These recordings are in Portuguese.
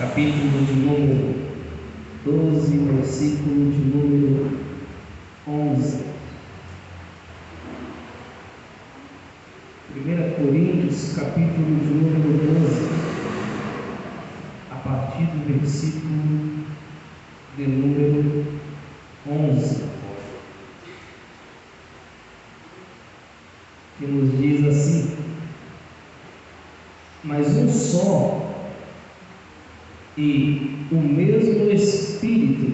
capítulo de número 12, versículo de número 11. 1 Coríntios, capítulo de número 12, a partir do versículo de número 11, que nos diz assim: mas um só e o mesmo Espírito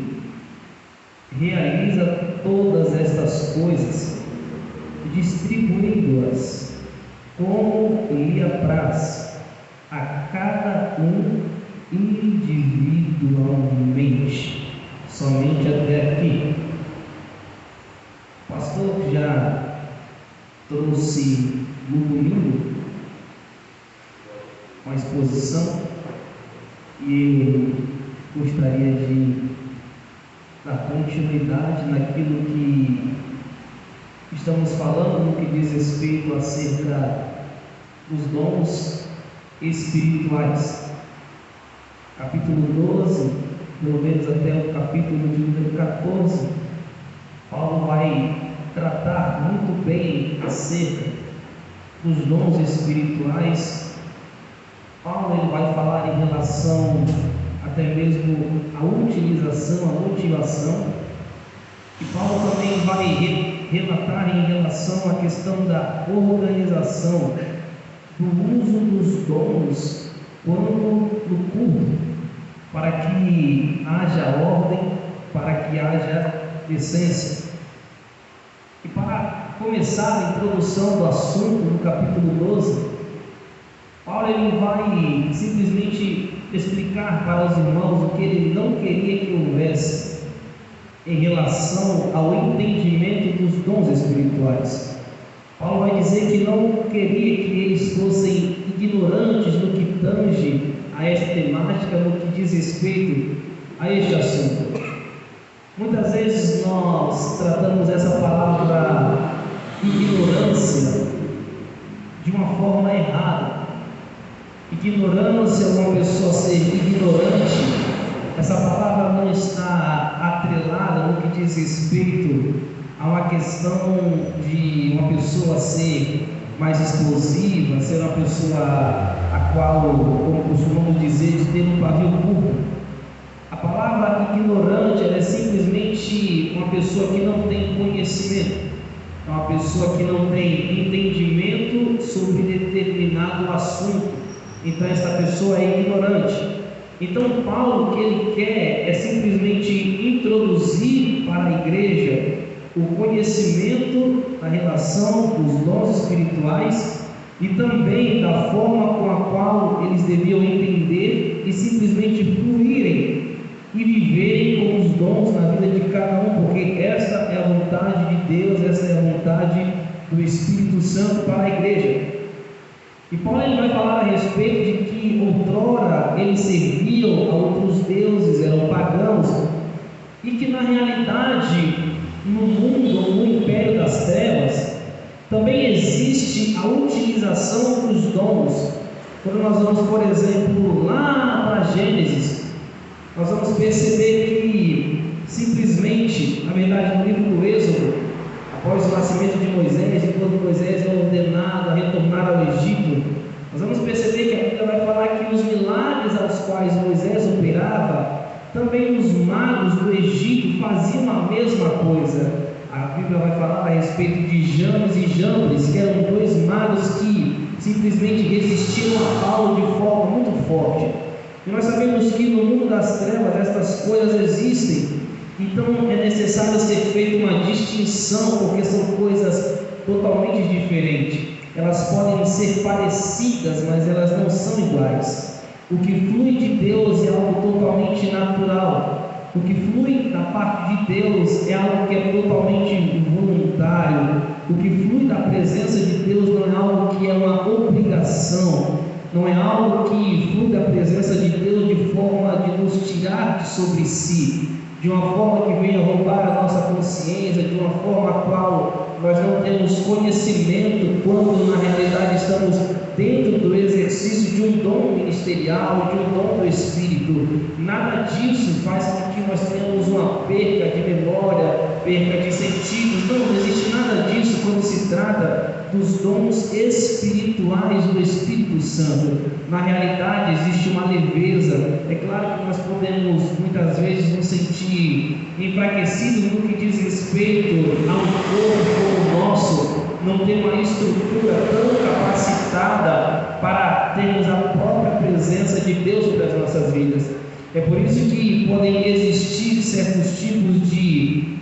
realiza todas estas coisas, distribuindo-as como lhe apraz a cada um individualmente. Somente até aqui. O pastor já trouxe no domingo uma exposição e eu gostaria de dar continuidade naquilo que estamos falando no que diz respeito acerca dos dons espirituais. Capítulo 12, pelo menos até o capítulo de número 14, Paulo vai tratar muito bem acerca dos dons espirituais. Paulo ele vai falar em relação até mesmo à utilização, à motivação, e Paulo também vai relatar em relação à questão da organização, do uso dos dons quando no culto, para que haja ordem, para que haja decência. E para começar a introdução do assunto no capítulo 12, Paulo ele vai simplesmente explicar para os irmãos o que ele não queria que houvesse em relação ao entendimento dos dons espirituais. Paulo vai dizer que não queria que eles fossem ignorantes no que tange a esta temática, no que diz respeito a este assunto. Muitas vezes nós tratamos essa palavra ignorância de uma forma errada. Ignorância, uma pessoa ser ignorante, essa palavra não está atrelada no que diz respeito a uma questão de uma pessoa ser mais explosiva, ser uma pessoa a qual, como costumamos dizer, de ter um pavio curto. A palavra ignorante é simplesmente uma pessoa que não tem conhecimento, é uma pessoa que não tem entendimento sobre determinado assunto. Então essa pessoa é ignorante. Então Paulo, o que ele quer é simplesmente introduzir para a igreja o conhecimento da relação dos dons espirituais e também da forma com a qual eles deviam entender e simplesmente fluírem e viverem com os dons na vida de cada um, porque essa é a vontade de Deus, essa é a vontade do Espírito Santo para a igreja. E Paulo ele vai falar a respeito de que outrora eles serviam a outros deuses, eram pagãos, e que na realidade, no mundo, no império das trevas, também existe a utilização dos dons. Quando nós vamos, por exemplo, lá para Gênesis, nós vamos perceber que simplesmente, na verdade, no livro do Êxodo, após o nascimento de Moisés, e quando Moisés é ordenado a retornar ao Egito, nós vamos perceber que a Bíblia vai falar que os milagres aos quais Moisés operava, também os magos do Egito faziam a mesma coisa. A Bíblia vai falar a respeito de Janes e Jambres, que eram dois magos que simplesmente resistiram a Paulo de forma muito forte. E nós sabemos que no mundo das trevas estas coisas existem. Então é necessário ser feita uma distinção, porque são coisas totalmente diferentes. Elas podem ser parecidas, mas elas não são iguais. O que flui de Deus é algo totalmente natural. O que flui da parte de Deus é algo que é totalmente voluntário. O que flui da presença de Deus não é algo que é uma obrigação. Não é algo que flui da presença de Deus de forma de nos tirar de sobre si, de uma forma que venha roubar a nossa consciência, de uma forma a qual nós não temos conhecimento, quando na realidade estamos dentro do exercício de um dom ministerial, de um dom do Espírito. Nada disso faz com que nós tenhamos uma perca de memória, perca de sentidos. Não existe nada disso quando se trata dos dons espirituais do Espírito Santo. Na realidade, existe uma leveza. É claro que nós podemos muitas vezes nos sentir enfraquecidos no que diz respeito a um corpo como o nosso, não ter uma estrutura tão capacitada para termos a própria presença de Deus sobre as nossas vidas. É por isso que podem existir certos tipos de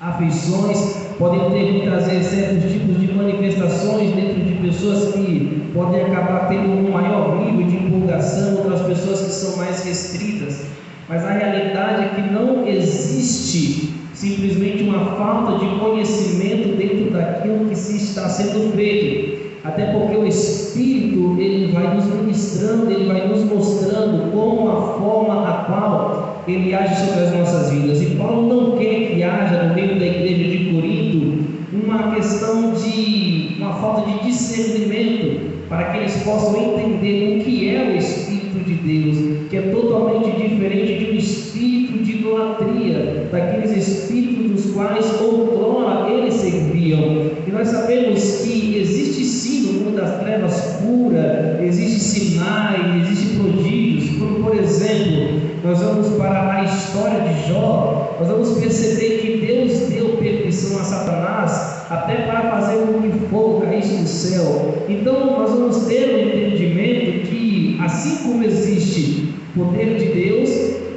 afeições, podem ter muitas vezes certos tipos de manifestações dentro de pessoas que podem acabar tendo um maior nível de empolgação, outras pessoas que são mais restritas. Mas a realidade é que não existe simplesmente uma falta de conhecimento dentro daquilo que se está sendo feito, até porque o Espírito ele vai nos ministrando, ele vai nos mostrando como a forma a qual ele age sobre as nossas vidas. E Paulo não quer que haja no meio da igreja de Corinto uma questão de uma falta de discernimento, para que eles possam entender o que é o Espírito de Deus, que é totalmente diferente de um espírito de idolatria, daqueles espíritos dos quais outrora eles serviam. E nós sabemos que existe sim no mundo das trevas pura, existem sinais, existem prodígios, como por exemplo, nós vamos para a história de Jó, nós vamos perceber que Deus deu permissão a Satanás até para fazer com que fogo caísse do céu. Então nós vamos ter um entendimento que, assim como existe o poder de Deus,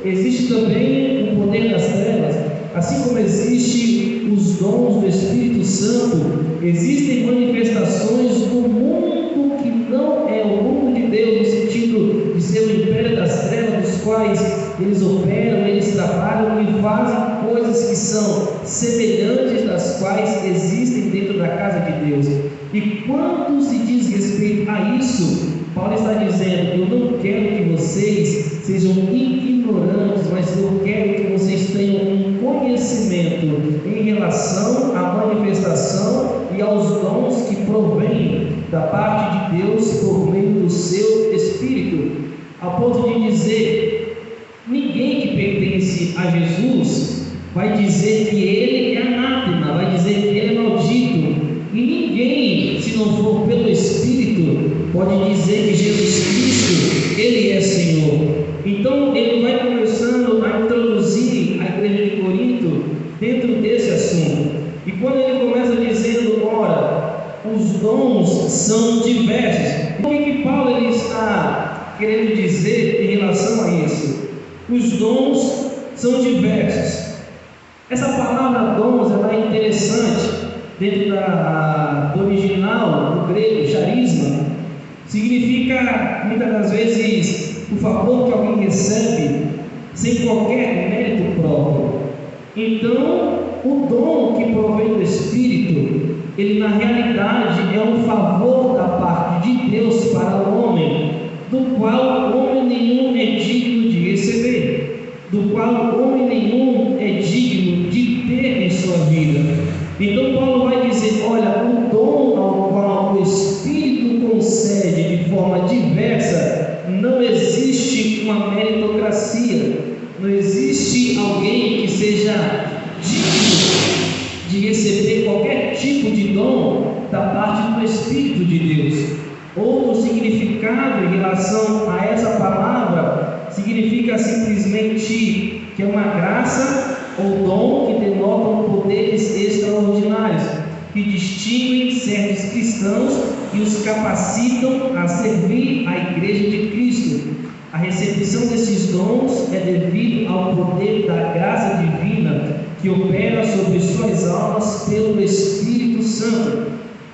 existe também o poder das trevas. Assim como existe os dons do Espírito Santo, existem manifestações do mundo que não é o mundo de Deus, no sentido de ser o império das trevas, dos quais eles operam, eles trabalham e fazem coisas que são semelhantes das quais existem dentro da casa de Deus. E quando se diz respeito a isso, Paulo está dizendo: eu não quero que vocês sejam ignorantes, mas eu quero que vocês tenham um conhecimento em relação à manifestação e aos dons que provêm da parte de Deus por meio do seu Espírito, a ponto de dizer: ninguém que pertence a Jesus vai dizer que ele é anátema, vai dizer que ele é maldito. E ninguém, se não for pelo Espírito, pode dizer que Jesus Cristo, ele é Senhor. Então ele vai começando a introduzir a igreja de Corinto dentro desse assunto. E quando ele começa dizendo: ora, os dons são diversos. O que Paulo ele está querendo dizer em relação a isso? Os dons são diversos. Essa palavra dons ela é interessante. Dentro do original, do grego, charisma, significa muitas das vezes o favor que alguém recebe sem qualquer mérito próprio. Então, o dom que provém do Espírito, ele na realidade é um favor da parte de Deus para o homem, do qual homem nenhum é digno de receber, do qual homem nenhum é digno de ter em sua vida. Então Paulo vai dizer: olha, o dom ao qual o Espírito concede de forma diversa, não existe uma meritocracia, não existe alguém que seja digno de receber qualquer tipo de dom da parte do Espírito de Deus. Outro significado em relação a essa palavra significa simplesmente que é uma graça ou dom que denotam poderes extraordinários, que distinguem certos cristãos e os capacitam a servir a igreja de Cristo. A recepção desses dons é devido ao poder da graça divina que opera sobre suas almas pelo Espírito Santo.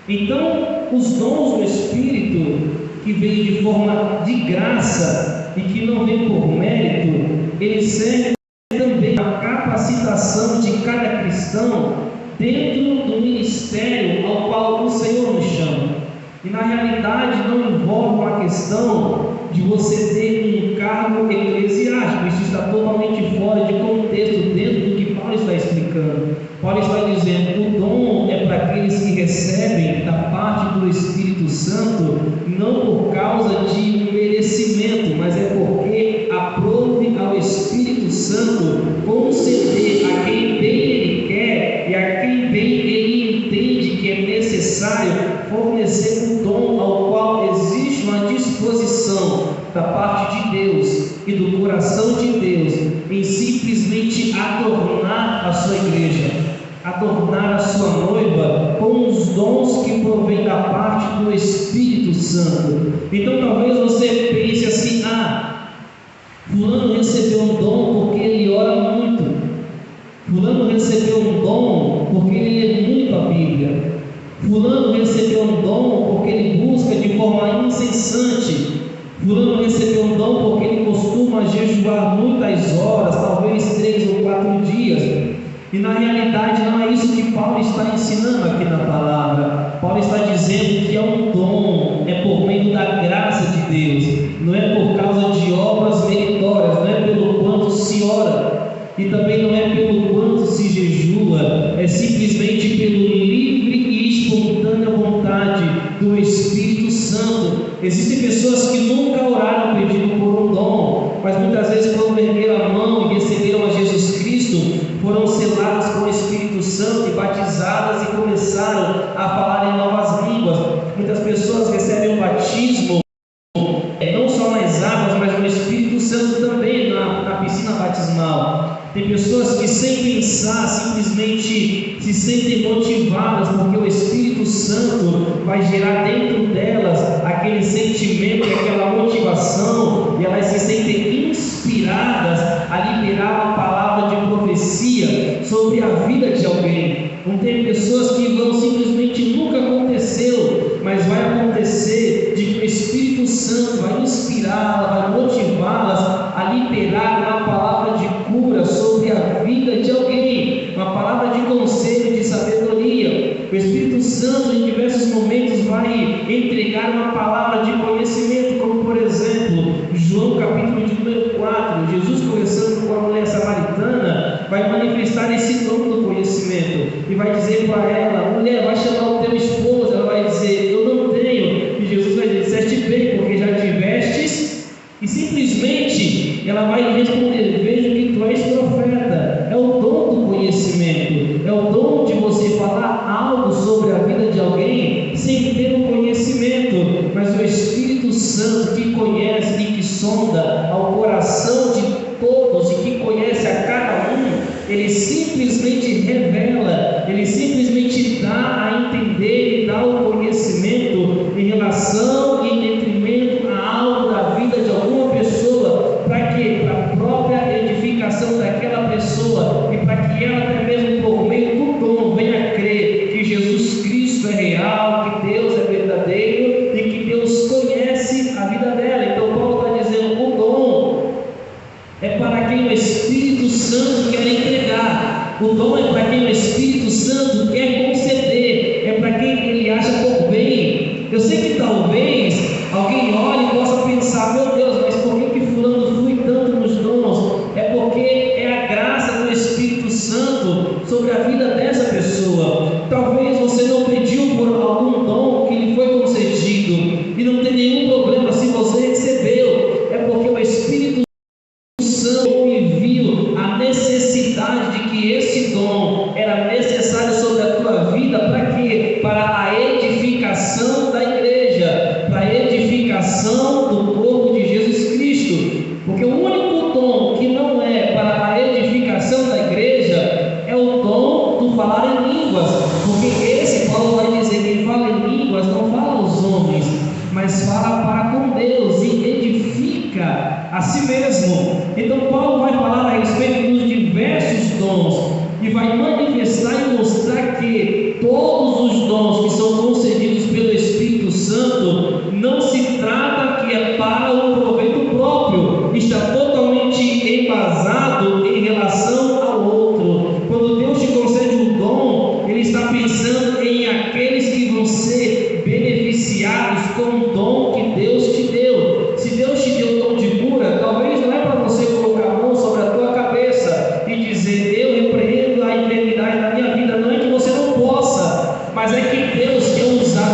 Então, os dons do Espírito, que vêm de forma de graça e que não vêm por mérito, eles servem também a capacitação de cada cristão dentro do ministério ao qual o Senhor nos chama. E na realidade não envolve uma questão de você ter um cargo eclesiástico. Isso está totalmente fora de contexto dentro do que Paulo está explicando. Paulo está dizendo: o dom é para aqueles que recebem da parte do Espírito Espírito Santo não por causa de um merecimento, mas é porque aprove ao Espírito Santo conceder a quem bem Ele quer e a quem bem Ele entende que é necessário fornecer um dom ao qual existe uma disposição da parte de Deus e do coração de Deus em simplesmente adornar a sua igreja, adornar a sua noiva com os dons que provém da parte do Espírito Santo. Então talvez você pense assim: fulano recebeu um dom porque ele ora muito, fulano recebeu um dom porque ele lê muito a Bíblia, fulano recebeu um dom porque ele busca de forma incessante, fulano recebeu um dom porque ele costuma jejuar muitas horas, talvez 3 ou 4 dias. E na realidade não é isso que Paulo está ensinando aqui na palavra. Paulo está dizendo que é um dom, é por meio da graça de Deus, não é por causa de obras meritórias, não é pelo quanto se ora, e também não é pelo quanto se jejua, é simplesmente pelo livre e espontânea vontade do Espírito Santo. Existem pessoas que nunca oraram pedindo por um dom, mas muitas vezes quando ergueram a mão e receberam a Jesus Cristo, foram seladas com o Espírito Santo e batizadas e começaram a falar em novas línguas. Muitas pessoas recebem o batismo não só nas águas, mas no Espírito Santo também, na piscina batismal. Tem pessoas que sem pensar simplesmente se sentem motivadas porque o Espírito Santo vai gerar dentro delas aquele sentimento, aquela motivação, e elas se sentem inspiradas a liberar uma palavra de profecia sobre a vida de alguém. Não tem pessoas que vão simplesmente nunca aconteceu, mas vai acontecer de que o Espírito Santo vai inspirá-las, vai motivá-las a liberar uma palavra de cura sobre a vida de alguém, uma palavra de conselho, de sabedoria. O Espírito Santo em diversos momentos vai entregar uma palavra de conhecimento, como por exemplo, João capítulo de número 4, Jesus conversando com a mulher samaritana, vai manifestar esse dom do conhecimento e vai dizer para ela: mulher, vai chamar o teu esposo. Ela vai dizer: eu não tenho. E Jesus vai dizer: disseste bem, porque já tivestes. E simplesmente ela vai responder: vejo que tu és profeta. É o dom do conhecimento, é o dom de você falar algo sobre a vida de alguém sem ter um conhecimento, mas o Espírito Santo que conhece e que sonda ao coração de todos e que conhece a cada um, ele simplesmente revela, ele simplesmente dá a entender e dá o conhecimento em relação e em detrimento a algo da vida de alguma pessoa. Para quê? Para a própria edificação daquela pessoa e para que ela até mesmo por meio do dom venha a crer que Jesus Cristo é real, que Deus é verdadeiro e que Deus conhece a vida dela. Então Paulo está dizendo: o dom é para quem o Espírito Santo quer entregar, o dom é para quem o Espírito Santo quer conceder, é para quem ele acha por bem. Eu sei que talvez alguém olhe e possa pensar: meu Deus, mas por que fulano flui tanto nos dons? É porque é a graça do Espírito Santo sobre a vida dessa pessoa. Talvez você não pediu por algum dom que lhe foi concedido, e não tem nenhum problema se você recebeu, é porque o Espírito Santo viu a necessidade de que esse dom era necessário sobre a tua vida. Para quê? Para a edificação da igreja, para a edificação do corpo de Jesus Cristo. Porque o único dom que não é para a edificação da igreja é o dom do falar em línguas, porque esse, Paulo vai dizer, quem fala em línguas não fala aos homens, mas fala para com Deus e edifica a si mesmo. Então Paulo vai falar a respeito dos diversos dons e vai manifestar e mostrar que todos os dons que são concedidos pelo Espírito Santo não se trata que é para o proveito próprio, está totalmente embasado em relação ao outro. Quando Deus te concede um dom, Ele está pensando em aqueles que vão ser beneficiados com o dom que Deus te deu. Se Deus te deu o dom de cura, talvez não é para você colocar a mão sobre a tua cabeça e dizer: eu repreendo a enfermidade da minha vida. Não é que você não possa, mas é que Deus quer usar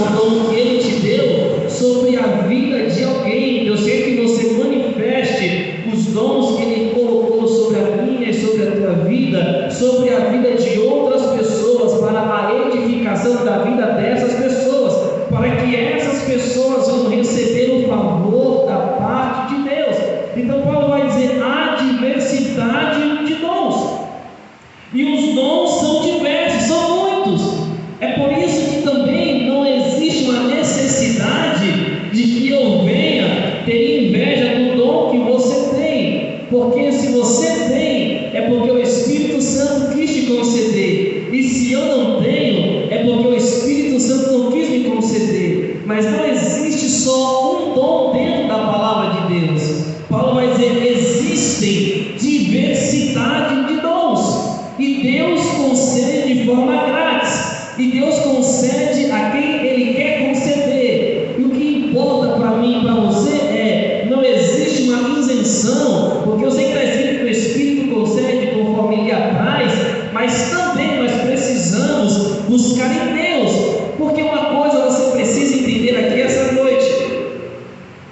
Porque se você tem, é porque o Espírito Santo quis te conceder. E se eu não tenho, é porque o Espírito Santo não quis me conceder. Mas não existe só um dom dentro da palavra de Deus. Paulo vai dizer: existem diversidade de dons. E Deus concede de forma grátis. E Deus concede a quem Ele quer conceder. E o que importa para mim e para você é: não existe uma isenção, porque eu sei que está escrito que o Espírito concede conforme Ele apraz, mas também nós precisamos buscar em Deus. Porque uma coisa você precisa entender aqui essa noite: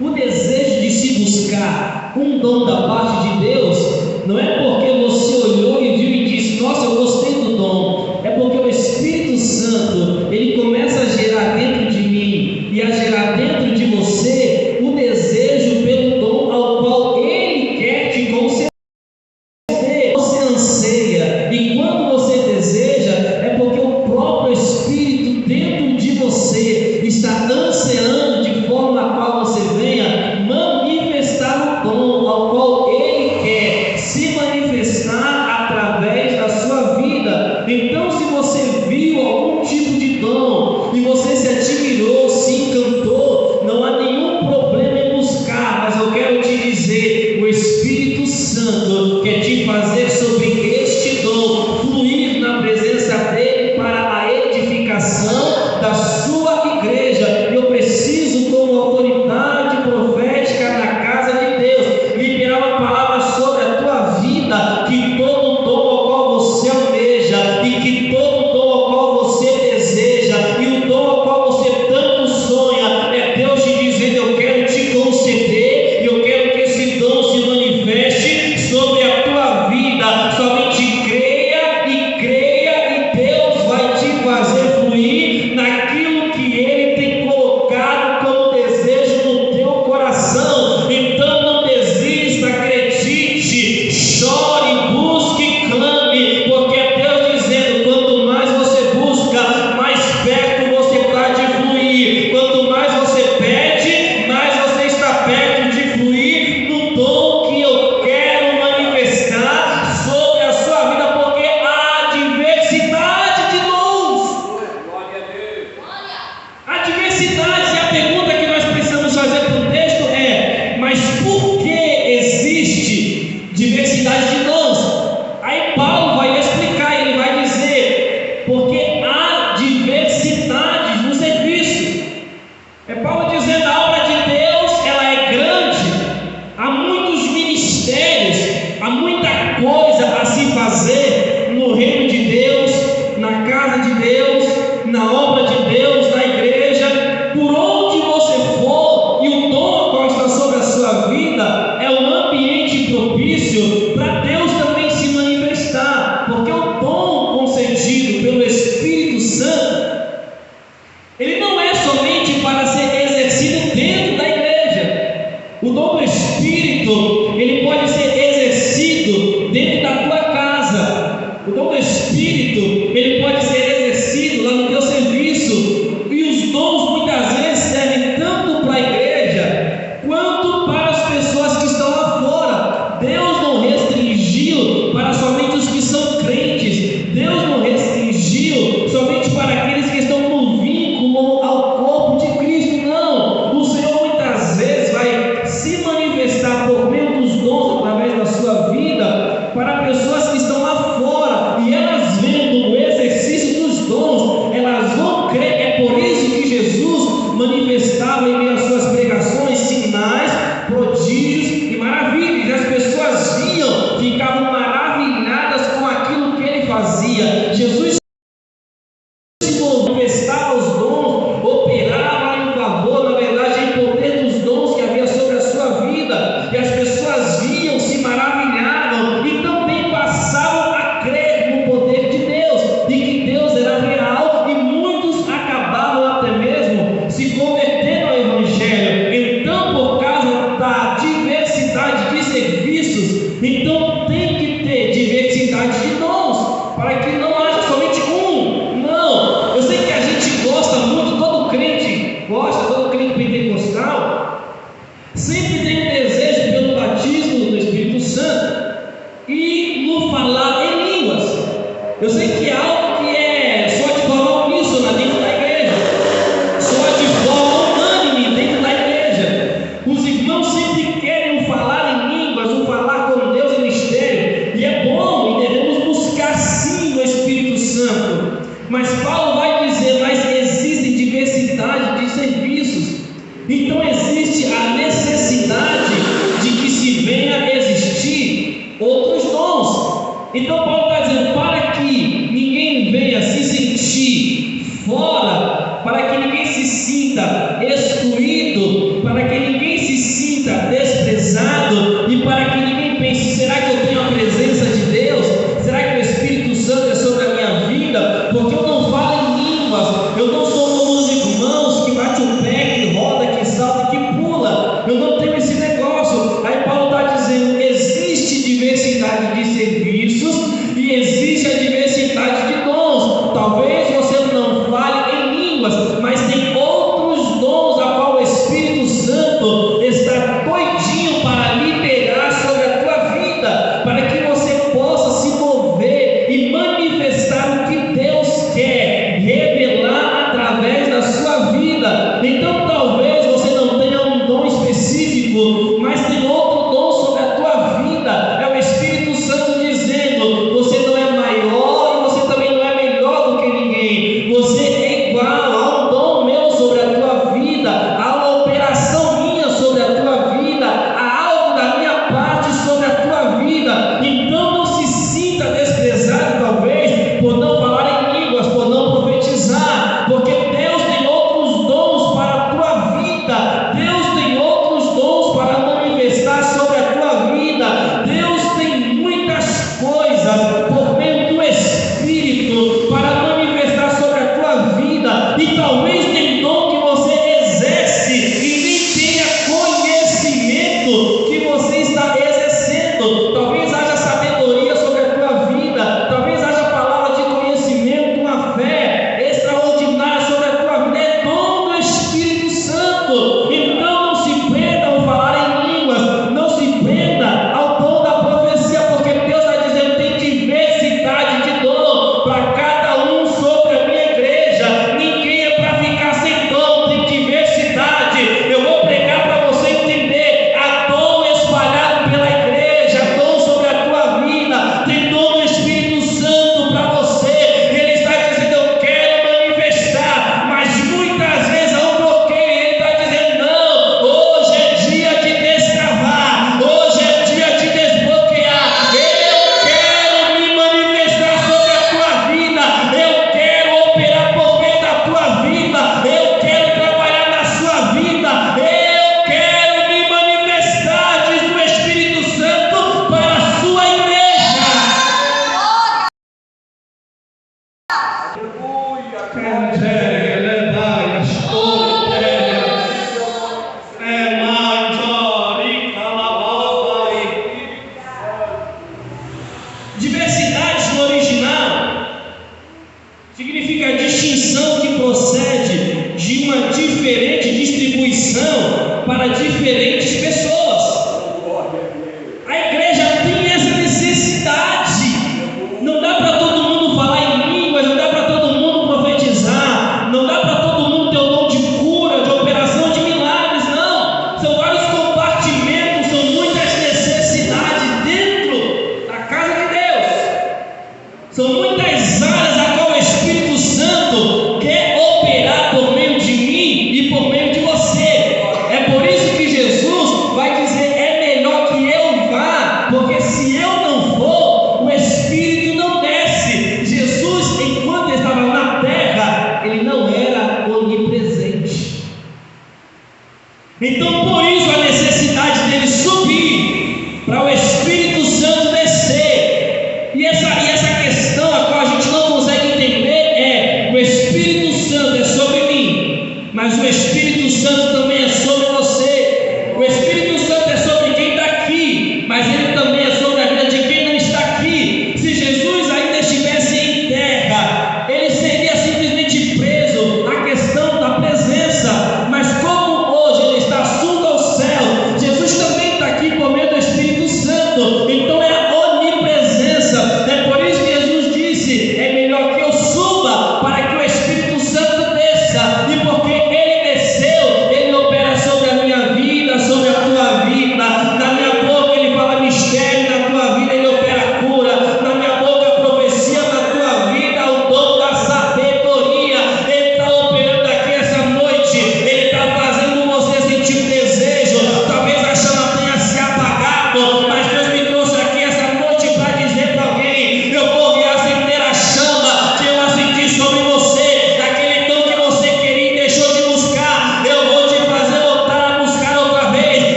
o desejo de se buscar um dom da parte de Deus não é porque você olhou e viu e disse: nossa, eu gostei do dom. É porque o Espírito Santo, ele começa a gerar dentro de mim e a gerar dentro de você o desejo pelo dom ao qual Ele quer te conceder. Você anseia, e quando você deseja, é porque o próprio Espírito dentro de você está ansiando de forma a qual você venha manifestar o dom ao qual Ele quer se manifestar através da sua vida. Então, se você viu algum tipo de dom e você se admirou, se encantou, não há nenhum problema em buscar, mas eu quero te dizer: o Espírito Santo quer te fazer sobre este dom fluir na presença dele para a edificação da sua igreja. Eu preciso, como autoridade profética na casa de Deus, liberar uma palavra sobre a tua vida, que todo dom ao qual você almeja, e que todo dom ao qual você deseja, e o dom ao qual você tanto sonha, é Deus te dizendo: eu quero te conceder, e eu quero que esse dom se manifeste sobre a tua vida. Somente creia, e Deus vai te fazer fluir naquilo que Ele tem colocado como desejo no teu coração. Então não desista, acredite, chore, busque, clame, porque é Deus dizendo: quanto mais você busca, mais perto você está de fluir. Quanto mais você pede, mais você está perto de fluir no dom que eu quero manifestar sobre a sua vida, porque há diversidade de dons. Há diversidade. E a pergunta que nós precisamos fazer para o texto é: mas por que existe diversidade de dons? Aí Paulo vai explicar, ele vai dizer: porque há diversidade no serviço. É Paulo dizendo: a obra de Deus, ela é grande, há muitos ministérios, há muita coisa a se fazer no reino de Deus, na casa de Deus, na obra de Deus, na igreja. Por onde você for, e o dom ao qual está sobre a sua vida é um ambiente propício para Deus também se manifestar, porque o dom concedido pelo Espírito Santo, ele não é somente para ser exercido dentro da igreja. O dom do Espírito, ele pode ser exercido dentro da tua casa. O dom do Espírito, ele pode ser exercido lá no teu serviço. E os dons muitas vezes servem tanto para a igreja quanto para as pessoas que estão lá fora. Deus não restringiu para somente os que são crentes. Deus não restringiu somente para aqueles que estão no vínculo ao corpo de Cristo. Não. O Senhor muitas vezes vai se manifestar por meio dos dons através da sua vida para pessoas que estão lá fora, e elas vendo o exercício dos dons, elas vão crer. É por isso que Jesus manifestava em meio às suas pregações sinais, prodígios e maravilhas, e as pessoas viam, ficavam maravilhadas com aquilo que ele fazia. Jesus manifestava os dons, operava em favor, na verdade, em poder dos dons que havia sobre a sua vida, e as pessoas viam, se maravilhavam e também passavam a crer no poder de Deus, e que Deus era real, e muitos acabavam até mesmo se convertendo ao Evangelho. Então, por causa da diversidade de serviços, então tem que ter diversidade de dons, para que não haja somente um. Não, eu sei que a gente gosta muito, todo crente gosta, todo crente pentecostal sempre tem um desejo pelo batismo do Espírito Santo. outros dons. Então Paulo está dizendo, para que ninguém venha se sentir fora, para que ninguém se sinta excluído, para que ninguém se sinta desprezado, e para que ninguém pense, será que eu tenho a presença de Deus? Será que o Espírito Santo é sobre a minha vida? Porque eu não falo em línguas, eu não sou um músico, irmãos, que bate o pé, que roda, que salta, que pula, eu não tenho esse negócio. Aí Paulo está dizendo, existe diversidade de serviços, e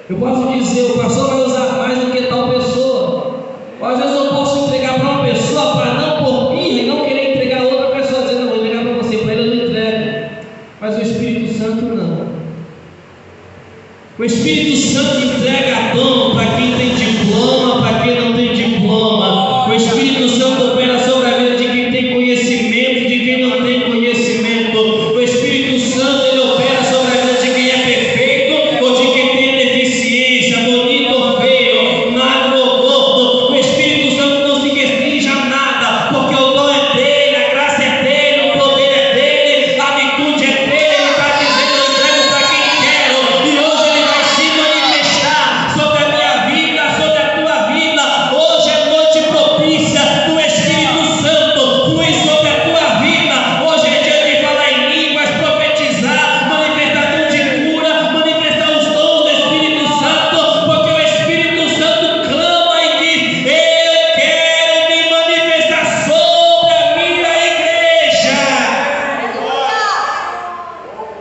Eu posso dizer, o pastor vai usar mais do que tal pessoa. Às vezes eu posso entregar para uma pessoa para não por mim e não querer entregar a outra pessoa, dizendo, não, vou entregar para você, para ele eu não entrego. Mas o Espírito Santo não. O Espírito Santo entrega dom para quem tem diploma, para quem não tem diploma. O Espírito Santo opera sobre a vida de quem tem conhecimento, de quem não tem conhecimento. O Espírito Santo ele opera sobre a vida de quem é perfeito ou de quem tem deficiência, bonito ou feio, magro ou gordo. O Espírito Santo não se restringe a nada, porque o dom é dele, a graça é dele, o poder é dele, a virtude é dele. Ele está dizendo, eu entrego para quem quero, e hoje ele vai se manifestar sobre a minha vida, sobre a tua vida. Hoje é noite propícia do Espírito Santo flui sobre a tua vida. Hoje é dia de falar em línguas, profetizar, manifestação de cura, manifestar os dons do Espírito Santo, porque o Espírito Santo clama e diz, eu quero me manifestar sobre a minha igreja.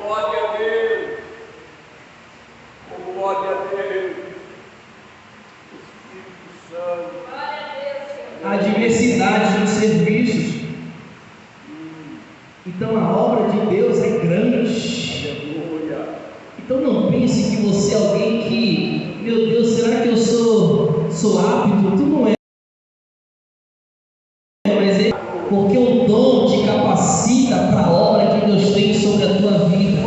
Glória a Deus. Glória a Deus. Espírito Santo. A diversidade dos serviços. Então a obra de Deus é grande. Aleluia. Então não pense que você é alguém que, meu Deus, será que eu sou apto? Tu não é, mas é porque o dom te capacita para a obra que Deus tem sobre a tua vida.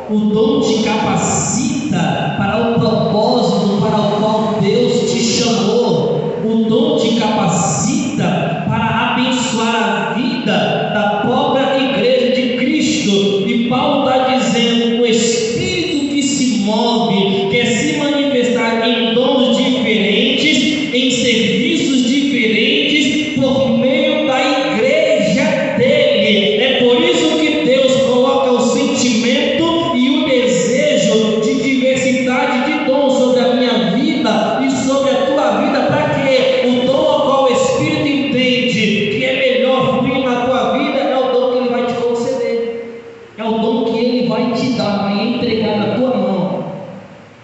O dom te capacita para o propósito para o qual Deus te chamou. O dom te capacita para abençoar a vida da própria igreja de Cristo. E Paulo está dizendo, o Espírito que se move, quer se manifestar em dons diferentes, em serviços diferentes, por meio da igreja dele. É por isso que Deus coloca o sentimento e o desejo de diversidade de dons sobre a minha vida e sobre a tua vida, para que o dom ao qual o Espírito entende que é melhor fluir na tua vida é o dom que ele vai te conceder, é o dom que ele vai te dar, vai entregar na tua mão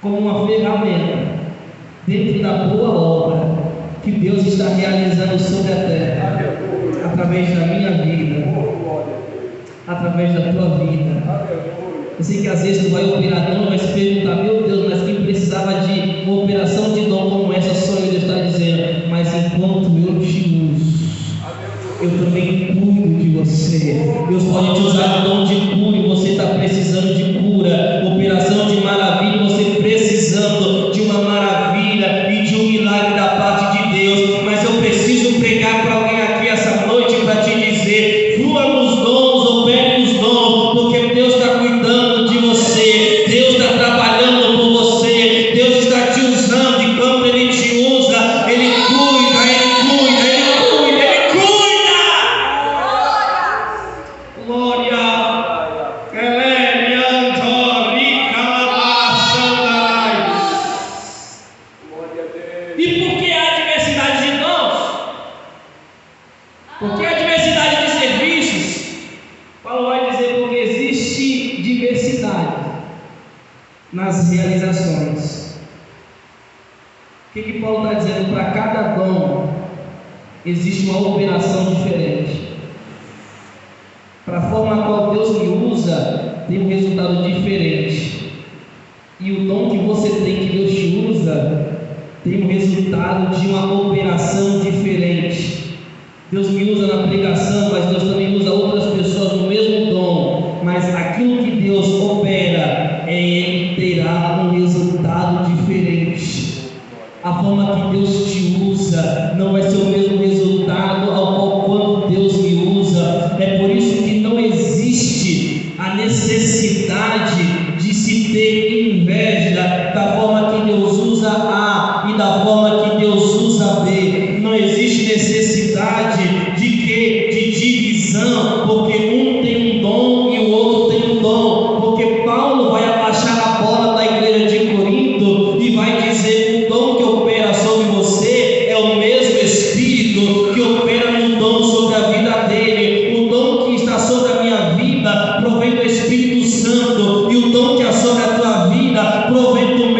como uma ferramenta dentro da boa obra que Deus está realizando sobre a terra, Aleluia. através da minha vida, Glória a Deus. através da tua vida. Aleluia. Eu sei que às vezes tu vai operar dom, vai se perguntar, meu Deus, mas quem precisava de uma operação de dom como essa sou eu, Deus está dizendo, mas enquanto eu te uso, eu também cuido de você. Deus pode te usar o dom de cura e você está precisando de cura, operação de maravilha, você precisando de uma maravilha e de um milagre da parte de Deus. Mas eu preciso pregar para alguém aqui essa noite para te dizer, flua nos dons, opere nos dons, porque Deus está cuidando de você, Deus está trabalhando por você, Deus está te usando, e quando Ele te usa, Ele cuida, Ele cuida, Ele cuida, Ele cuida. Glória. Glória a Deus. E por que há diversidade de dons? Por que há diversidade de serviços? Paulo vai dizer porque existe diversidade nas realizações. O que Paulo está dizendo? Para cada dom existe uma operação diferente. Para a forma a qual Deus me usa, tem um resultado diferente. E o dom que você tem, que Deus te usa, tem um resultado de uma operação diferente. Deus me usa na pregação, mas Deus também usa outras pessoas no mesmo dom. Mas aquilo que Deus opera, Ele terá um resultado diferente. A forma que Deus te usa não vai ser o mesmo resultado ao qual quando Deus me usa. É por isso que não existe a necessidade de se ter inveja da forma que Deus usa A e da forma que Deus usa B. Não existe necessidade de divisão, porque um tem um dom e o outro tem um dom. Porque Paulo vai abaixar a bola da igreja de Corinto e vai dizer: o dom que opera sobre você é o mesmo Espírito que opera no dom sobre a vida dele. O dom que está sobre a minha vida provém do Espírito Santo, e o dom que é sobre a tua vida provém do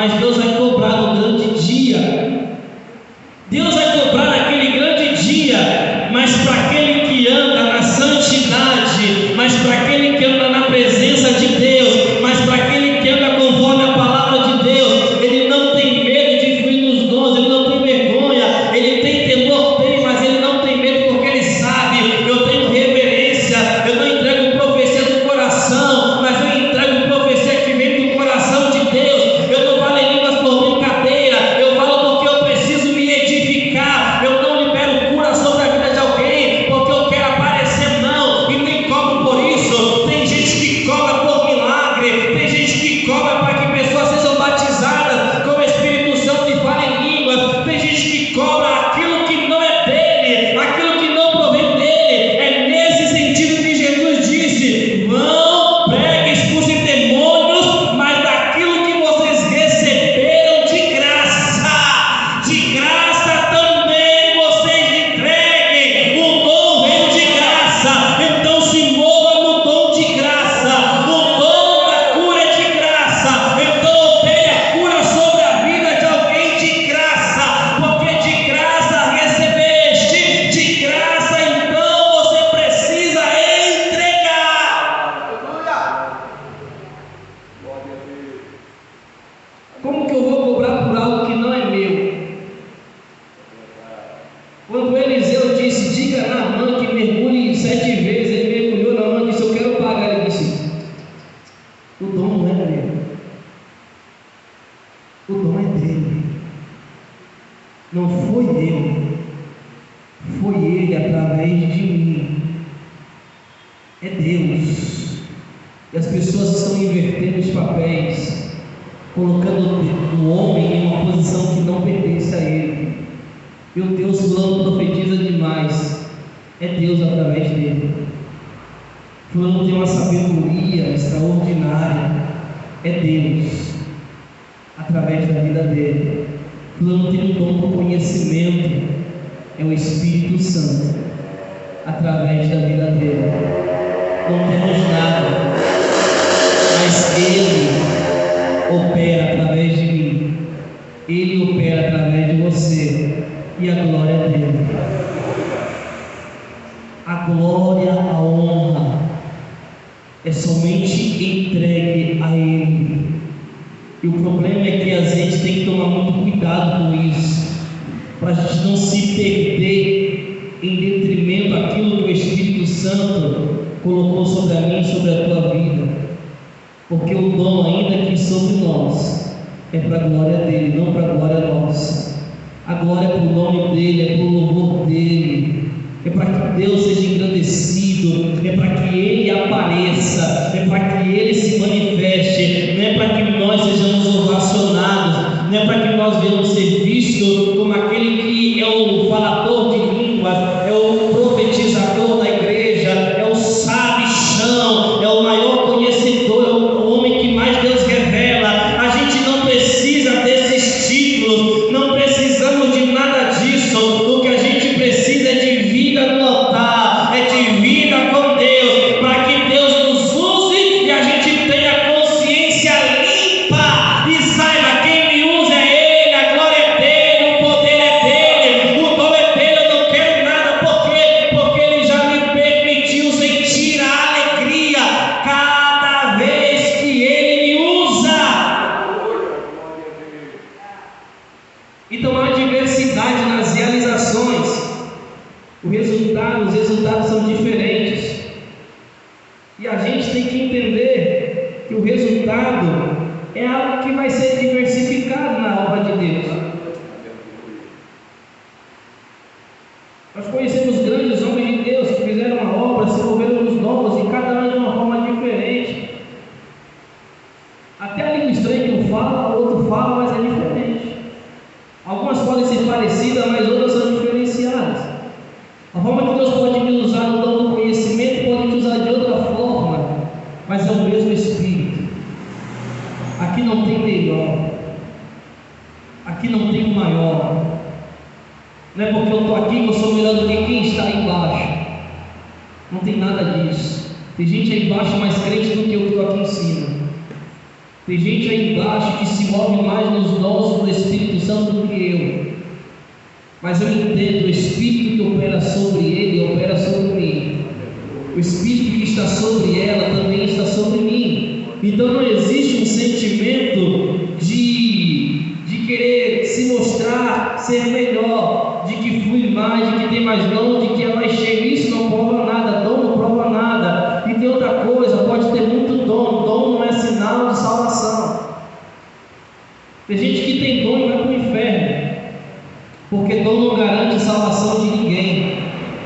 mas Deus vai cobrar no grande dia. Deus vai cobrar naquele grande dia, mas para aquele que anda na santidade, mas para aquele que anda na presença de Deus, mas para aquele que anda conforme a palavra de Deus, ele não tem medo de fluir nos dons, ele não tem vergonha, ele tem temor, tem, mas ele não tem medo porque ele sabe, eu tenho reverência, eu não entrego profecia do coração, mas eu entrego profecia que vem do coração de Deus. Eu não falo em línguas por brincadeira, eu falo porque eu preciso me edificar, eu não libero cura sobre a vida de alguém porque eu quero aparecer, não, e nem cobro por isso. Tem gente que cobra por milagre, tem gente que cobra para que pessoas sejam batizadas com o Espírito Santo e falem em línguas, tem gente que cobra aquilo que não é dele, aquilo que não provém dele. É nesse sentido que Jesus disse: vão, preguem, expulsem demônios, mas daquilo que vocês receberam de graça também vocês entreguem. O dom veio de graça, então se mova no dom de graça. O dom da cura é de graça, então opere a cura sobre a vida de alguém de graça, porque de graça recebeste, de graça então você precisa entregar. Glória a Deus. Como que eu vou cobrar por algo que não é meu? Quando Eliseu disse: diga a Naamã que mergulhe 7 vezes, ele mergulhou. Naamã disse: eu quero pagar. Ele disse: o dom não é meu, o dom é dele. Não foi eu, foi ele através de mim. É Deus. E as pessoas estão invertendo os papéis, colocando o homem em uma posição que não pertence a ele. Meu Deus, fulano profetiza demais. É Deus através dele. Fulano tem uma sabedoria extraordinária. É Deus através da vida dele. Fulano tem um dom do conhecimento. É o Espírito Santo através da vida dele. Não temos nada, mas ele opera através de mim, ele opera através de você, e a glória é dele. A glória, a honra é somente entregue a ele. E o problema é que a gente tem que tomar muito cuidado com isso, para a gente não se perder em detrimento daquilo que o Espírito Santo colocou sobre a mim e sobre a tua vida. Porque o dom, ainda que sobre nós, é para a glória dele, não para a glória nossa. A glória é para o nome dele, é para o louvor dele, é para que Deus seja engrandecido, é para que ele apareça, é para que ele se manifeste, não é para que nós sejamos ovacionados, não é para que nós venhamos ser vistos como aquele que é o falador de línguas, é o profetizador da igreja, é o sabichão, é o maior conhecedor, é o homem que mais Deus revela. A gente não precisa desses títulos, não precisamos de nada disso. O que a gente precisa é de vida no altar, é de vida com Deus, para que Deus nos use e a gente tenha consciência limpa e saiba: quem me usa é Ele, a glória é dele, o poder é dele, o dom é dele. Eu não quero nada, porque Ele já me permitiu sentir a alegria cada vez que Ele me usa. Então há diversidade nas realizações. Os resultados são diferentes. E a gente tem que entender que o resultado é algo que vai ser diversificado na obra de Deus. Nós conhecemos grandes homens de Deus que fizeram uma obra, se envolveram nos dons, e cada um de uma forma diferente. Até a língua estranha que um fala, o outro fala, mas é diferente. Algumas podem ser parecidas, mas outras são diferenciadas. A forma que Deus pode me usar no dom do conhecimento, pode te usar de outra forma, mas é o mesmo Espírito. Aqui não tem melhor, aqui não tem o maior. Não é porque eu estou aqui que eu sou melhor do que quem está aí embaixo. Não tem nada disso. Tem gente aí embaixo mais crente do que eu que estou aqui em cima. Tem gente aí embaixo que se move mais nos dons do Espírito Santo do que eu. Mas eu entendo, o Espírito que opera sobre ele, opera sobre mim. O Espírito que está sobre ela também está sobre mim. Então não existe um sentimento de querer se mostrar, ser melhor, de que fui mais, de que tem mais dom, de que é mais cheio. Isso não prova nada, dom não prova nada. E tem outra coisa, pode ter muito dom não é sinal de salvação. Tem gente que tem dom e vai para o inferno, porque dom não garante a salvação de ninguém.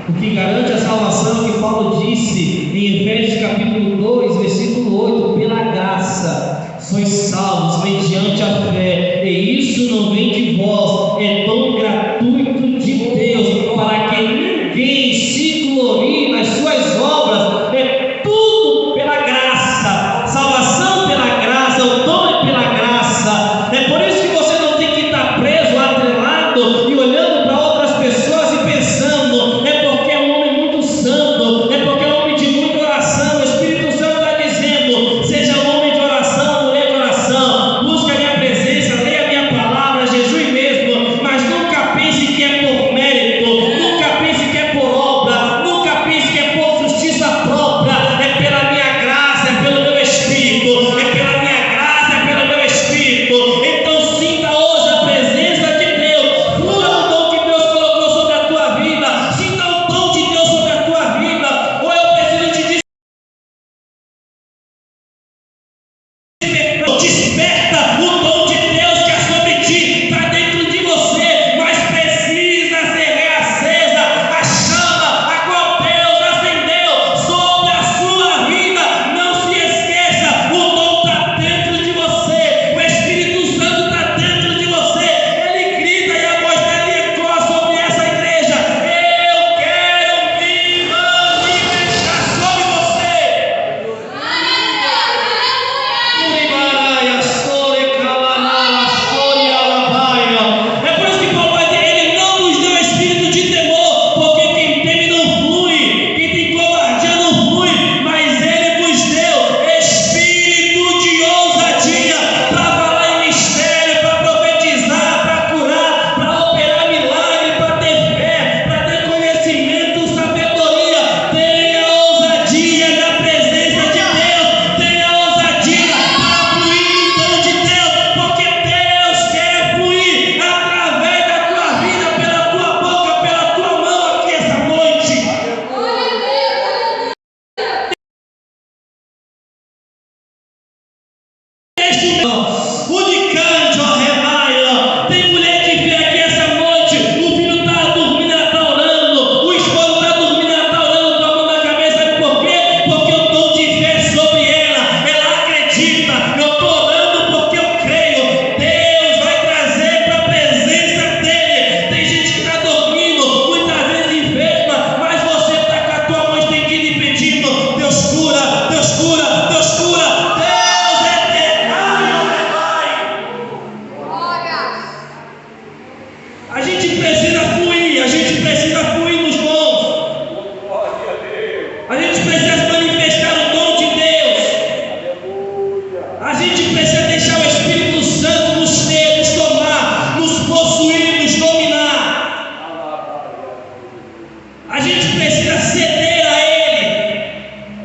O que garante a salvação é o que Paulo disse em Efésios capítulo 2, versículo 8: pela graça sois salvos mediante a fé, e isso não vem de vós, é dom gratuito de Deus, para que ninguém se glorie nas suas obras. É tudo pela graça, salvação pela graça, o dom é pela graça. É por isso que você não tem que estar preso, atrelado e olhando para outras pessoas e pensando, é porque é um homem muito santo, é porque é um homem de muita oração. O Espírito Santo está dizendo: seja um homem de oração, mulher de oração, busca a minha presença, leia a minha palavra, jejue mesmo, mas nunca pense que é por mérito, nunca pense que é por obra, nunca pense que é por justiça própria. É pela minha graça, é pelo meu Espírito, é pela minha graça, é pelo meu Espírito. Então sinta hoje a presença de Deus, flua o dom que Deus colocou sobre a tua vida, sinta o dom de Deus sobre a tua vida. Ou eu preciso te dizer: desperta o dom de Deus que é sobre ti, está dentro de você, mas precisa ser reacesa a chama a qual Deus acendeu sobre a sua vida. Não se esqueça, o dom está dentro de você, o Espírito Santo está dentro de você. Ele grita e a voz dele ecoa sobre essa igreja: eu quero me manifestar sobre você. É por isso que Paulo vai dizer: ele não nos deu espírito de temor, porque quem teme não flui, quem tem covardia não flui, mas ele vos deu espírito de ousadia, para falar em mistério, para profetizar, para curar, para operar milagre, para ter fé, para ter conhecimento, sabedoria. Tenha ousadia na presença de Deus, tenha ousadia para fluir no dom de Deus, porque Deus quer fluir através da tua vida, pela tua boca, pela tua mão aqui essa noite. O de cante, ó remaia. Tem mulher que vem aqui essa noite, o filho está dormindo, ela está orando, o esposo está dormindo, ela está orando com a mão na cabeça. Sabe por quê? Porque eu dou de fé sobre ela acredita. Eu estou orando porque eu creio. Deus vai trazer para a presença dele. Tem gente que está dormindo, muitas vezes enferma, mas você está com a tua mão estendida e pedindo: Deus cura, Deus cura, Deus cura. Deus é eterno, Pai. A gente precisa fluir nos dons. Glória a Deus. A gente precisa manifestar o dom de Deus. Aleluia. A gente precisa deixar o Espírito Santo nos ter, nos tomar, nos possuir, nos dominar. A gente precisa ceder a Ele.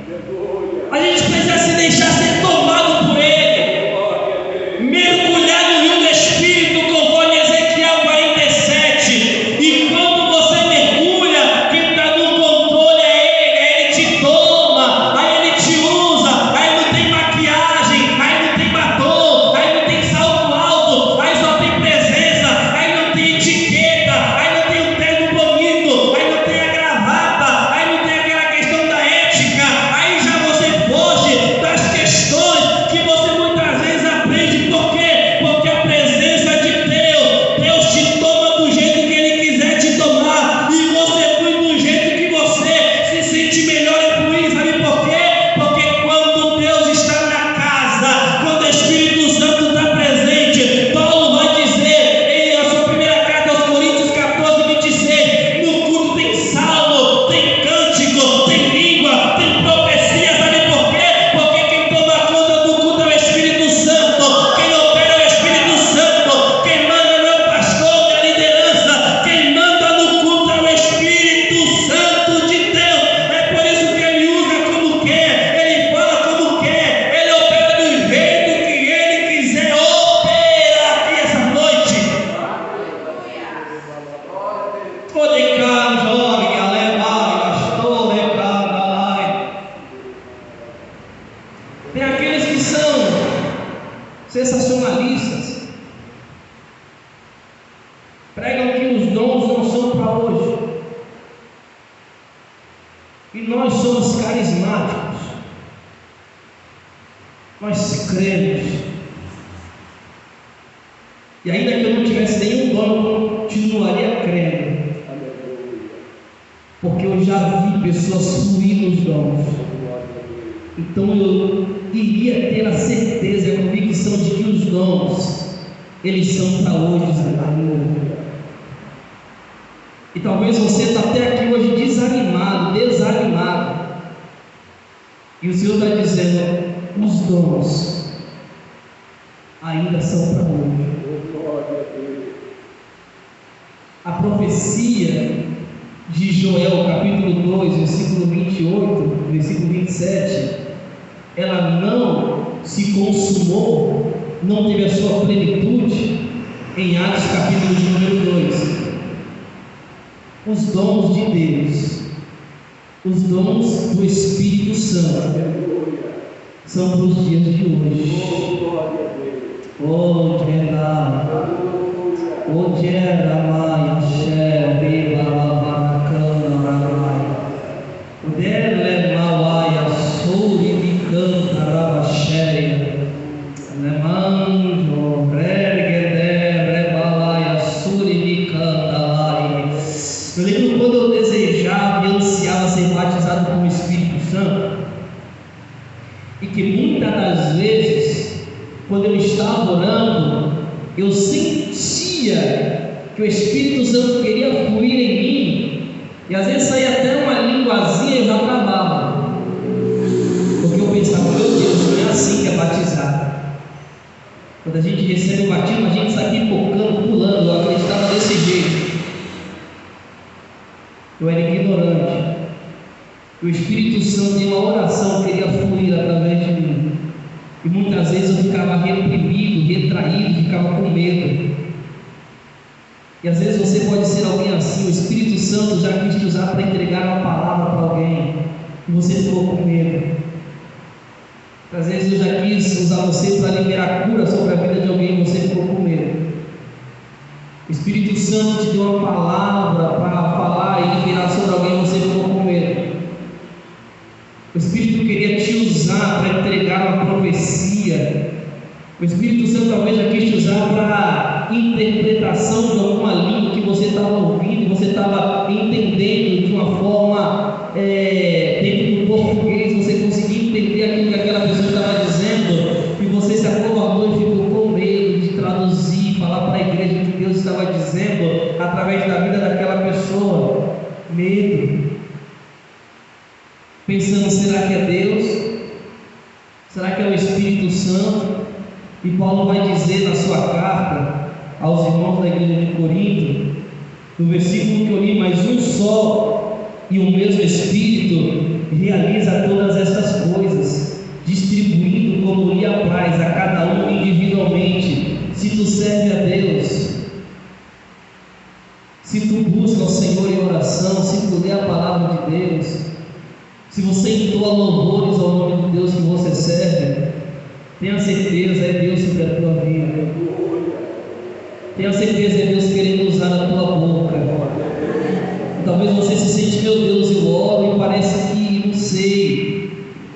Aleluia. A gente precisa se deixar ser tomado por Ele. Glória a Deus. Mergulhar no rio do Espírito, conforme Ezequiel 47. E quando você mergulha, quem está no controle é Ele te toma, aí Ele te usa, aí não tem maquiagem, aí não tem batom, sensacionalistas, pregam que os dons não são para hoje, e nós somos carismáticos, nós cremos, e ainda que eu não tivesse nenhum dom, eu continuaria crendo, porque eu já vi pessoas fluir nos dons. Então eu iria ter a certeza e a convicção de que os dons, eles são para hoje, aleluia. E talvez você está até aqui hoje desanimado, e o Senhor está dizendo, os dons ainda são para hoje. A profecia de Joel, capítulo 2, versículo 28, versículo 27, ela não se consumou, não teve a sua plenitude em Atos capítulo de número 2. Os dons de Deus, os dons do Espírito Santo, são para os dias de hoje. Oh, eu lembro quando eu desejava e ansiava ser batizado com o Espírito Santo, e que muitas das vezes, quando eu estava orando, eu sentia que o Espírito Santo queria fluir em mim, e às vezes saía até uma linguazinha e eu já acabava, porque eu pensava, meu Deus, não é assim que é batizar. Quando a gente recebe o batismo, a gente sai pipocando, pulando. Eu acreditava desse jeito. Eu era ignorante. O Espírito Santo, em uma oração, queria fluir através de mim. E muitas vezes eu ficava reprimido, retraído, ficava com medo. E às vezes você pode ser alguém assim. O Espírito Santo já quis te usar para entregar uma palavra para alguém, e você ficou com medo. Às vezes eu já quis usar você para liberar cura sobre a vida de alguém, e você ficou com medo. O Espírito Santo te deu uma palavra para falar e liberar sobre alguém, e você ficou com medo. O Espírito queria te usar para entregar uma profecia. O Espírito Santo talvez já quis te usar para interpretação de alguma língua que você estava ouvindo, você estava entendendo de uma forma dentro do português, você conseguia entender aquilo que aquela pessoa estava dizendo, e você se acovardou e ficou com medo de traduzir, falar para a igreja o que Deus estava dizendo através da vida daquela pessoa. Medo. Pensando, será que é Deus? Será que é o Espírito Santo? E Paulo vai dizer na sua carta aos irmãos da igreja de Corinto, no versículo que eu li, mas um só e o mesmo Espírito realiza todas essas coisas, distribuindo como lhe apraz a cada um individualmente. Se tu serve a Deus, se tu busca o Senhor em oração, se tu lê a palavra de Deus, se você entoa louvores ao nome de Deus que você serve, tenha certeza, é Deus sobre a tua vida. Tenha certeza, é Deus querendo usar a tua boca. Talvez você se sente, meu Deus, eu oro e parece que, não sei,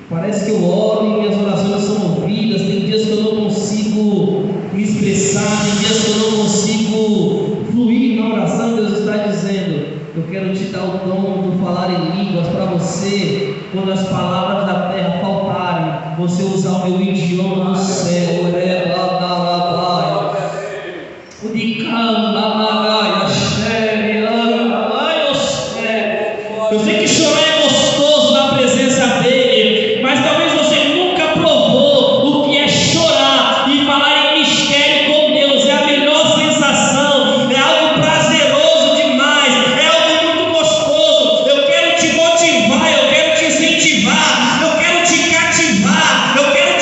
parece que eu oro e minhas orações são ouvidas. Tem dias que eu não consigo me expressar, tem dias que eu não consigo fluir na oração. Deus está dizendo, eu quero te dar o dom de falar em línguas para você, quando as palavras da terra faltarem, você usar o meu idioma do céu. Eu sei que chorar é gostoso na presença dele, mas talvez você nunca provou o que é chorar e falar em mistério com Deus. É a melhor sensação, é algo prazeroso demais, é algo muito gostoso. Eu quero te motivar, eu quero te incentivar, eu quero te cativar, eu quero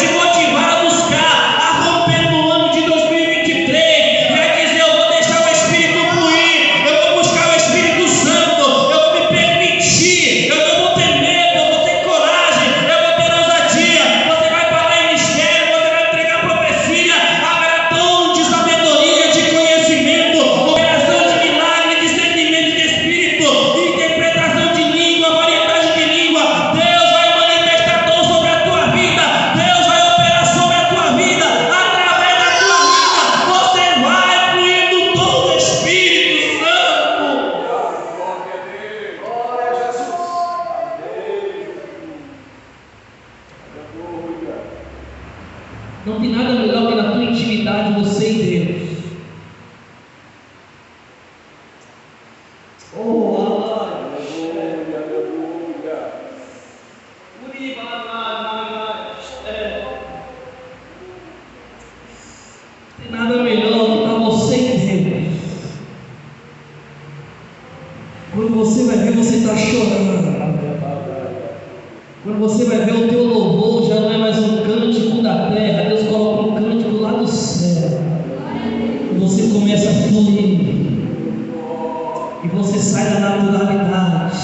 Não tem nada melhor que na tua intimidade você e Deus. Oh, Aleluia, aleluia. Tem nada melhor que para você e Deus. Quando você vai ver, você está chorando. Quando você vai ver, o teu louvor já não é mais um cântico da terra. Deus coloca um cântico lá do céu. E você começa a fluir. E você sai da naturalidade.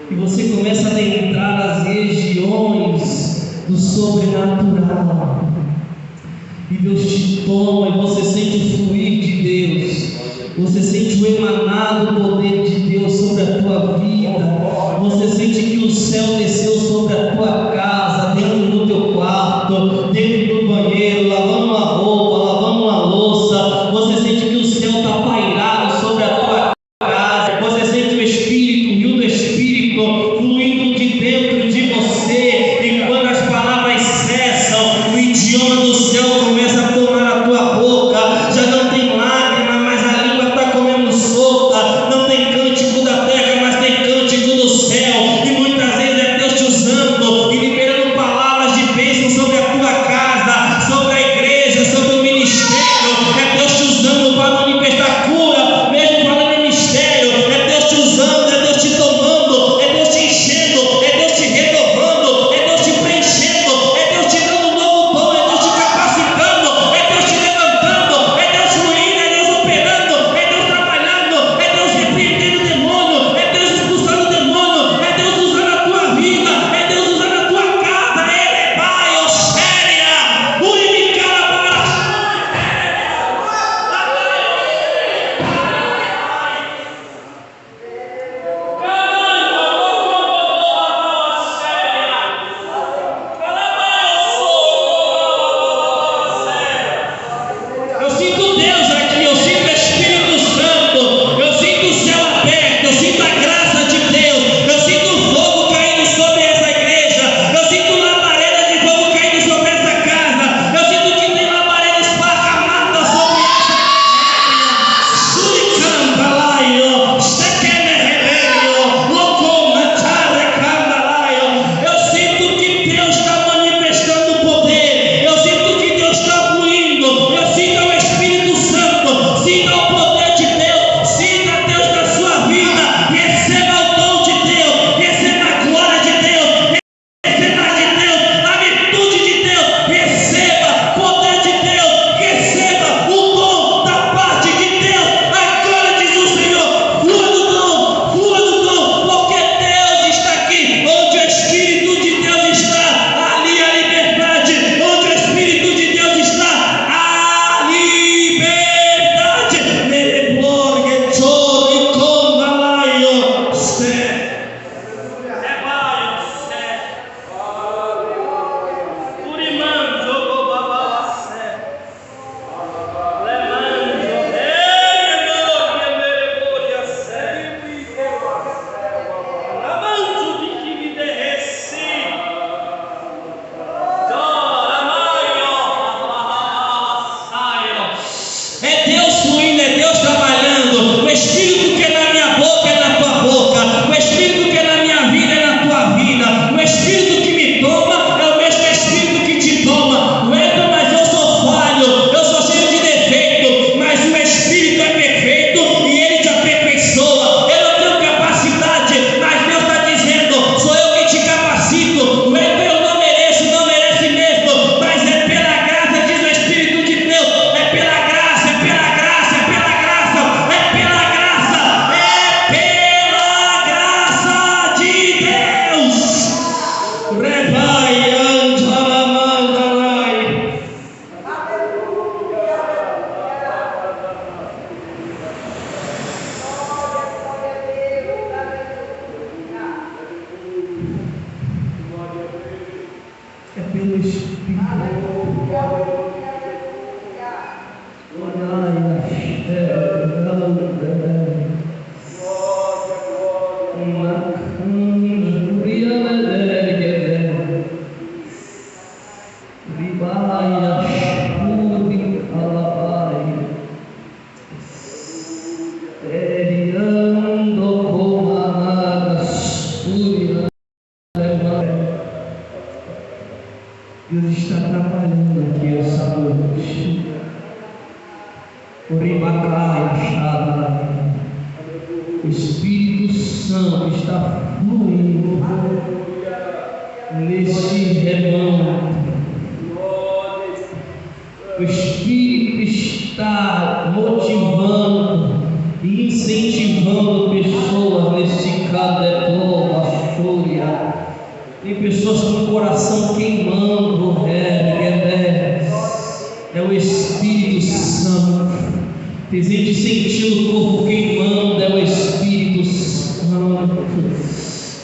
E você começa a adentrar nas regiões do sobrenatural. E Deus te toma e você sente o fluir de Deus. Você sente o emanado poder de Deus sobre a tua vida. Você sente que o céu desceu sobre a tua casa, dentro do teu quarto, dentro do banheiro, lavando uma roupa, lavando uma louça. Você sente que o céu está pairado sobre a tua casa. Você sente o Espírito, o rio do Espírito fluindo de dentro de você. E quando as palavras cessam, o idioma do céu começa a tomar a tua boca. Já não tem lágrima, mas a língua está comendo solta. Não tem cântico da terra, mas tem cântico do céu. E muitas vezes é Deus te usando e liberando palavras de bênção sobre a tua casa, sobre a igreja, sobre o ministério. É Deus te usando para manifestar cura, mesmo para o ministério. É Deus te usando, é Deus te tomando, é Deus te enchendo, é Deus te renovando, é Deus te preenchendo, é Deus te dando um novo dom, é Deus te capacitando, é Deus te levantando, é Deus fluindo, é Deus operando, é Deus trabalhando, é Deus repreendendo o demônio, é Deus expulsando o demônio, é Deus usando a tua vida, é Deus usando a tua casa. Ele é Pai, Oxéria, eu sinto Deus aqui, eu sinto o Espírito Santo, eu sinto o céu aberto, eu sinto a graça de Deus, eu sinto o fogo caindo sobre essa igreja, eu sinto labareda de fogo caindo sobre essa casa, eu sinto que tem labareda esparramada sobre essa igreja. Suricambalaio, Shekenerebeio, Locomatare-cambalaio. Eu sinto que Deus está manifestando poder, eu sinto que Deus está fluindo, eu sinto o Espírito Santo, sinta o poder de Deus, sinta Deus na sua vida, receba o dom de Deus, receba a glória de Deus, receba de Deus, a virtude de Deus, receba o poder de Deus, receba o dom da parte de Deus. Agora diz o Senhor, flua do dom, porque Deus está aqui. Onde o Espírito de Deus está, ali a liberdade. Onde o Espírito de Deus está, a liberdade. Mereborgue, choro e condalaio. É Deus fluindo, é Deus trabalhando. O Espírito que é na minha boca é na tua boca. O Espírito que é na minha vida é na tua vida. O Espírito que me toma é o mesmo Espírito que te toma. Ué, mas eu sou falho, eu sou cheio de defeito, mas o Espírito é perfeito e ele te aperfeiçoa. Eu não tenho capacidade, mas Deus está dizendo, sou eu que te capacito. Ué, eu não mereço, não merece mesmo, mas é pela graça, diz o Espírito de Deus, é pela graça, é pela graça, é pela graça, é pela graça, é pela graça de Deus. Rebai, anjaramandalai. É pelo Espírito. Ribaia, Shuri, Alabai, Eriando, Comanaga, Shuri, Alabai. Deus está trabalhando aqui essa noite. Oribacaia, Shaddai. O Espírito Santo está fluindo nesse rebanho. O Espírito está motivando e incentivando pessoas nesse cadetô, a fúria. Tem pessoas com o coração queimando, é o Espírito Santo. Tem gente sentindo o corpo queimando, é o Espírito Santo.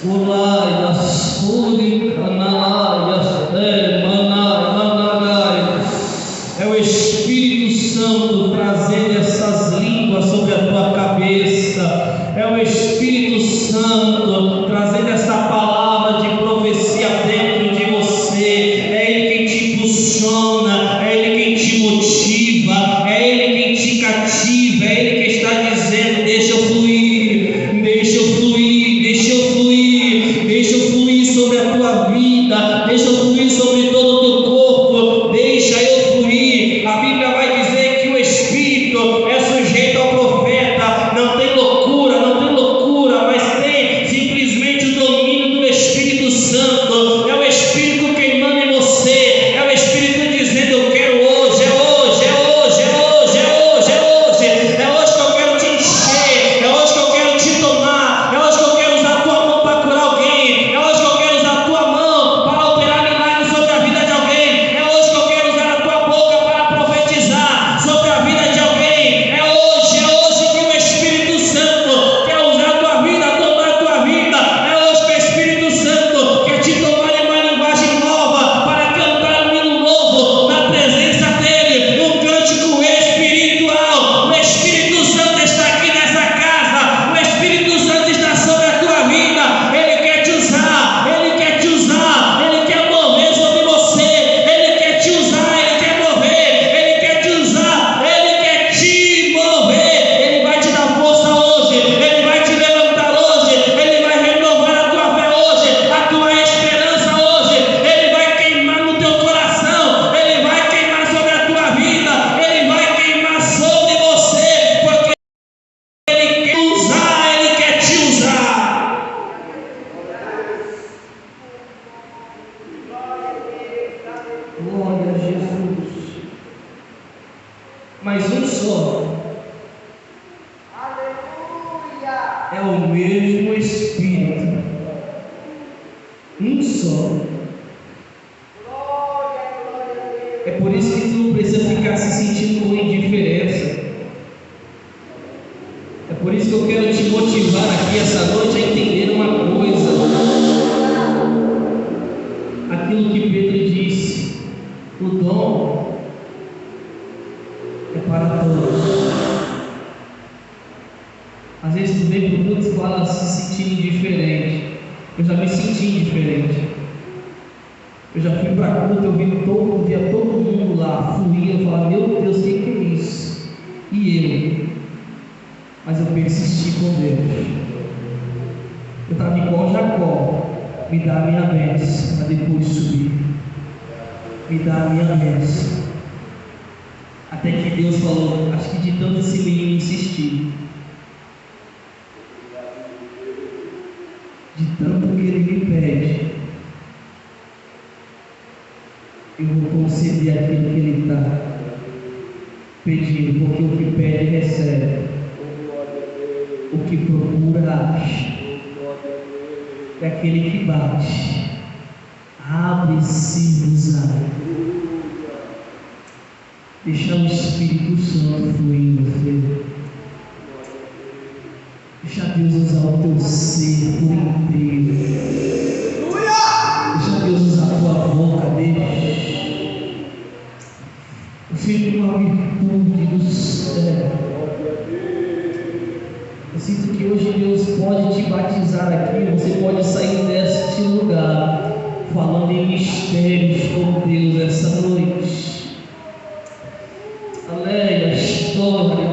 Olá, Yasuri, Anaias, é o Espírito Santo trazendo essas línguas sobre a tua cabeça. É o Espírito Santo trazendo essa palavra de profecia dentro de você. É Ele quem te impulsiona, é Ele quem te motiva, é Ele quem te cativa, é Ele que está dizendo: deixa eu fluir, deixa eu fluir, deixa eu fluir, deixa eu fluir sobre a tua vida, deixa eu fluir sobre todo o teu corpo, deixa eu fluir. A Bíblia vai dizer que o Espírito é sujeito ao profeta. Não tem loucura, não tem loucura, mas tem simplesmente o domínio do Espírito Santo. É o Espírito queimando em você, é o Espírito dizendo: eu quero hoje, é hoje, é hoje, é hoje, é hoje, é hoje, é hoje que eu quero te encher, é hoje que eu quero te tomar, é hoje que eu quero usar a tua mão para curar alguém, é hoje que eu quero usar a tua mão para operar milagres sobre a vida de alguém, é hoje que eu quero usar a tua boca para profetizar sobre a vida de alguém, é hoje que o Espírito Santo quer usar a tua vida, tomar a tua vida, é hoje que o Espírito Santo quer te tomar em uma linguagem nova para cantar um hino novo na presença dEle, um cântico espiritual. O Espírito Santo está aqui nessa casa, o Espírito Santo está sobre a tua vida, Ele quer te usar, Ele quer te usar, Ele quer mover sobre você, Ele quer te usar, Ele quer mover, Ele quer te usar, Ele quer te mover. Ele vai te dar força hoje, Ele vai te levantar hoje, Ele vai renovar a tua fé hoje, a tua esperança hoje, Ele vai queimar no teu coração, Ele vai queimar sobre a tua vida, Ele vai queimar sobre você, porque Ele quer usar, Ele quer te usar. Glória a Jesus. Mas um só. É o mesmo Espírito. Um só. É por isso que tu não precisa ficar se sentindo com indiferença. É por isso que eu quero te motivar aqui essa noite a entender uma coisa. Aquilo que Pedro disse: o dom é para todos. Às vezes tu vem para o culto e fala se sentindo indiferente. Eu já me senti indiferente. Eu já fui para culto, eu via todo mundo lá fluir, eu falava: meu Deus, o que é isso? E eu? Mas eu persisti com Deus. Eu estava igual Jacó: me dá a minha bênção para depois subir. Me dá a minha bênção. Até que Deus falou: acho que de tanto esse menino insistir, de tanto que ele me pede, eu vou conceder aquilo que ele está pedindo, porque o que pede recebe, o que procura acha, é aquele que bate, abre-se-vos-á. Deixa o Espírito Santo fluir em você. Deixa Deus usar o teu ser por inteiro. Deixa Deus usar a tua boca, deixa. Eu sinto uma virtude do céu. Eu sinto que hoje Deus pode te batizar aqui. Você pode sair deste lugar falando em mistérios com Deus essa noite. Aleluia, história